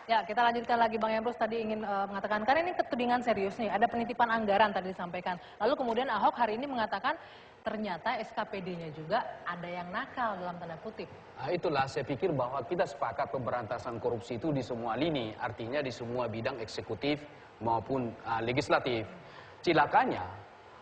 Ya, kita lanjutkan lagi Bang Emrus tadi ingin mengatakan, karena ini ketudingan serius nih, ada penitipan anggaran tadi disampaikan. Lalu kemudian Ahok hari ini mengatakan ternyata SKPD-nya juga ada yang nakal dalam tanda kutip. Nah, itulah saya pikir bahwa kita sepakat pemberantasan korupsi itu di semua lini, artinya di semua bidang eksekutif maupun legislatif. Cilakanya,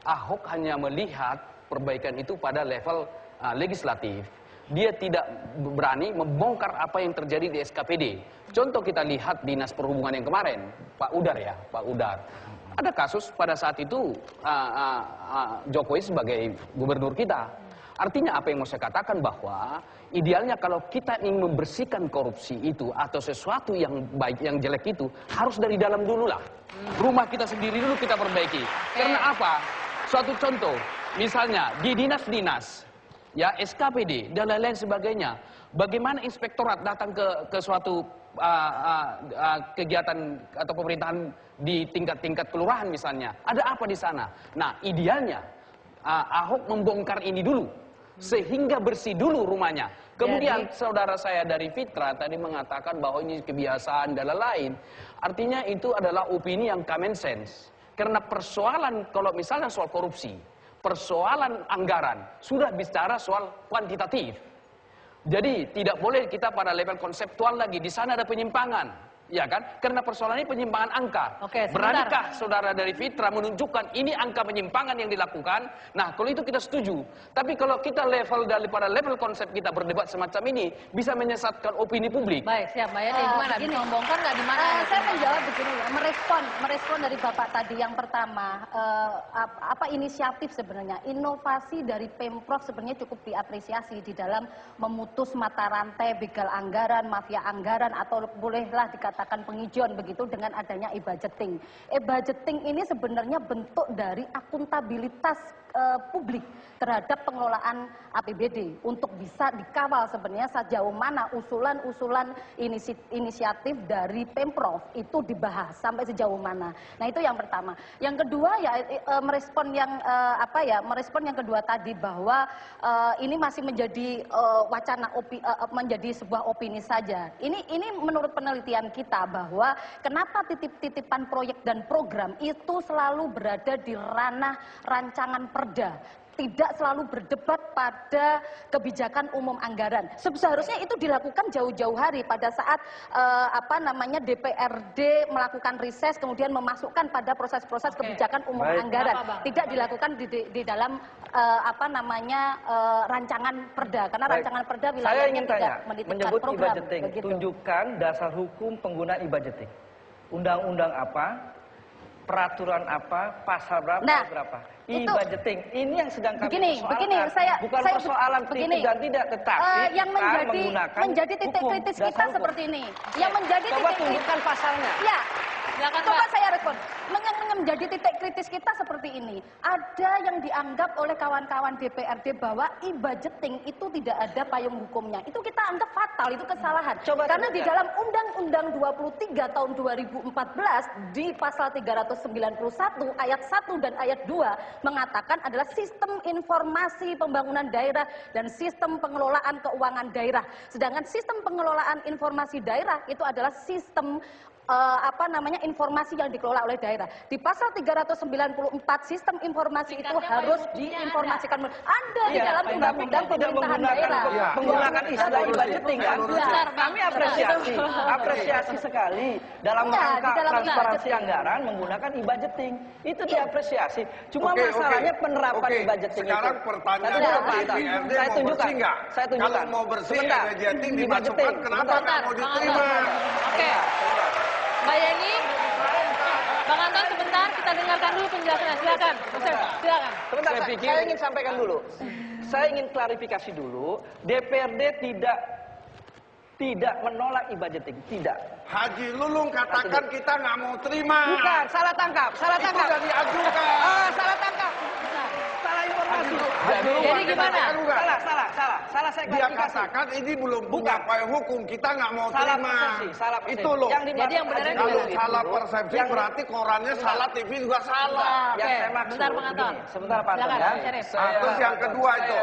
Ahok hanya melihat perbaikan itu pada level legislatif. Dia tidak berani membongkar apa yang terjadi di SKPD. Contoh kita lihat Dinas Perhubungan yang kemarin, Pak Udar ya, Pak Udar. Ada kasus pada saat itu Jokowi sebagai gubernur kita. Artinya apa yang mau saya katakan bahwa idealnya kalau kita ingin membersihkan korupsi itu atau sesuatu yang baik, yang jelek itu harus dari dalam dulu lah. Rumah kita sendiri dulu kita perbaiki. Karena apa? Suatu contoh, misalnya di dinas-dinas, ya SKPD dan lain-lain sebagainya. Bagaimana inspektorat datang ke suatu kegiatan atau pemerintahan di tingkat-tingkat kelurahan misalnya. Ada apa di sana? Nah, idealnya Ahok membongkar ini dulu sehingga bersih dulu rumahnya. Kemudian saudara saya dari Fitra tadi mengatakan bahwa ini kebiasaan dan lain-lain. Artinya itu adalah opini yang common sense. Karena persoalan kalau misalnya soal korupsi, persoalan anggaran sudah bicara soal kuantitatif. Jadi tidak boleh kita pada level konseptual lagi. Di sana ada penyimpangan, ya kan? Karena persoalan ini penyimpangan angka. Beranikah saudara dari Fitra menunjukkan ini angka penyimpangan yang dilakukan? Nah, kalau itu kita setuju. Tapi kalau kita level daripada level konsep kita berdebat semacam ini bisa menyesatkan opini publik. Baik, siap Mbak Yani. Gimana? Bisa membongkar nggak di mana? Saya menjawab begini, merespon dari Bapak tadi. Yang pertama, apa inisiatif sebenarnya? Inovasi dari Pemprov sebenarnya cukup diapresiasi di dalam memutus mata rantai begal anggaran, mafia anggaran, atau bolehlah dikatakan penghijauan begitu dengan adanya e-budgeting. E-budgeting ini sebenarnya bentuk dari akuntabilitas publik terhadap pengelolaan APBD untuk bisa dikawal sebenarnya sejauh mana usulan-usulan inisiatif dari Pemprov itu dibahas sampai sejauh mana. Nah, itu yang pertama. Yang kedua ya merespon yang kedua tadi bahwa ini masih menjadi wacana menjadi sebuah opini saja. Ini menurut penelitian kita bahwa kenapa titipan proyek dan program itu selalu berada di ranah rancangan perda, tidak selalu berdebat pada kebijakan umum anggaran. Seharusnya itu dilakukan jauh-jauh hari pada saat DPRD melakukan riset kemudian memasukkan pada proses-proses kebijakan umum anggaran. Tidak dilakukan di dalam rancangan perda, karena rancangan perda wilayahnya tidak menitipkan program. Tunjukkan dasar hukum pengguna e-budgeting. Undang-undang apa? Peraturan apa, pasal berapa, berapa. E-budgeting, ini yang sedang kami persoalkan. Bukan persoalan tidak dan tidak, tetapi yang menjadi titik kritis kita seperti ini. Yang menjadi coba tunjukkan pasalnya. Ya, coba saya respon. Yang menjadi titik kritis kita seperti ini. Ada yang dianggap oleh kawan-kawan DPRD bahwa e-budgeting itu tidak ada payung hukumnya. Itu kita anggap fatal, itu kesalahan. Karena di dalam Undang-Undang 23 tahun 2014 di pasal 391 ayat 1 dan ayat 2 mengatakan adalah sistem informasi pembangunan daerah dan sistem pengelolaan keuangan daerah. Sedangkan sistem pengelolaan informasi daerah itu adalah sistem informasi yang dikelola oleh daerah. Di pasal 394 sistem informasi itu harus diinformasikan. Ada di dalam undang-undang pemerintahan daerah. Menggunakan istilah e-budgeting kan? Kami apresiasi sekali dalam rangka transparansi anggaran menggunakan e-budgeting. Itu diapresiasi. Cuma masalahnya penerapan e-budgeting itu. Sekarang pertanyaannya DPRD mau bersih nggak? Kalau mau bersih e-budgeting dimasukkan, kenapa nggak mau diterima? Mbak Yani, Bang Anton sebentar kita dengarkan dulu penjelasannya. Silakan, silakan. Sebentar, saya ingin sampaikan dulu. Saya ingin klarifikasi dulu. DPRD tidak menolak e-budgeting, tidak. Haji Lulung katakan kita nggak mau terima. Bukan, salah tangkap. Itu udah diajukan. Salah tangkap. Salah informasi. Jadi gimana? Salah saya dia katakan ini belum punya payung hukum, kita nggak mau terima. Salah persepsi. Itu loh. Jadi yang benar kalau salah persepsi berarti korannya salah, TV juga salah. Yang saya maksud bentar pengaton. Sebentar Pak Anton ya. Terus yang kedua itu,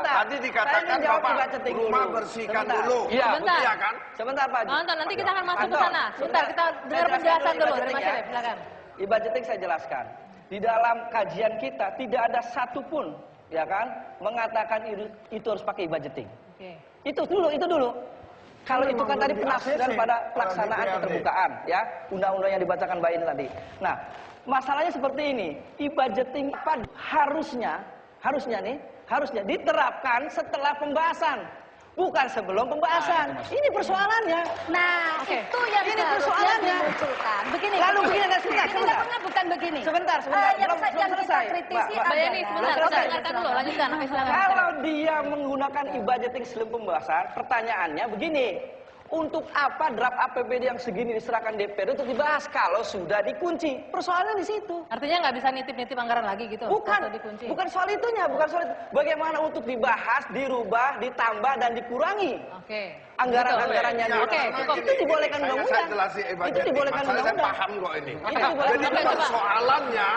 tadi dikatakan Bapak rumah bersihkan dulu. Sebentar. Iya kan? Sebentar Pak Haji. Anton, nanti kita akan masuk ke sana. Sebentar, kita dengar penjelasan dulu dari Mas Syarif, silakan. Ibadjeting saya jelaskan. Di dalam kajian kita tidak ada satupun ya kan mengatakan itu harus pakai ibadjeting. Itu dulu. Kalau itu kan tadi penafsiran pada pelaksanaan keterbukaan ya, undang-undang yang dibacakan Mbak ini tadi. Nah, masalahnya seperti ini. Ibadjeting harusnya diterapkan setelah pembahasan. Bukan sebelum pembahasan. Ini persoalannya. Nah, itu yang persoalannya dimunculkan. Begini. Lalu begini, sebentar. Bukan begini. Sebentar. Yang belum selesai. kita kritisi Mbak Yani, sebentar, kita dengarkan dulu. Lanjutkan. Kalau dia menggunakan ibadjeting sebelum pembahasan, pertanyaannya begini. Untuk apa draft APBD yang segini diserahkan DPR untuk dibahas kalau sudah dikunci? Persoalannya di situ. Artinya nggak bisa nitip-nitip anggaran lagi gitu? Bukan soal itunya, bukan soal itu. Bagaimana untuk dibahas, dirubah, ditambah dan dikurangi? Anggaran-anggarannya cukup. Itu dibolehkan undang-undang. Itu dibolehkan undang-undang. Saya paham kok ini. Jadi persoalannya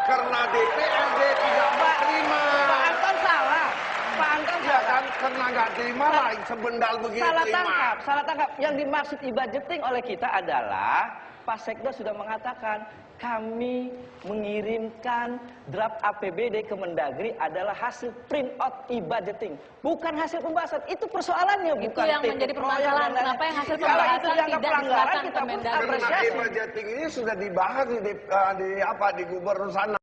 karena DPRD tidak menerima. Pak Anton salah. Pak Anton ya kan karena nggak terima lah sebendal begitu. Salah tangkap. Yang dimaksud ibadjeting oleh kita adalah Pak Sekda sudah mengatakan kami mengirimkan draft APBD ke Mendagri adalah hasil print out ibadjeting, bukan hasil pembahasan. Itu persoalannya, itu bukan yang menjadi permasalahan. Kenapa yang hasil pembahasan tidak diserahkan ke Mendagri? Ibadjeting ini sudah dibahas di Gubernur sana.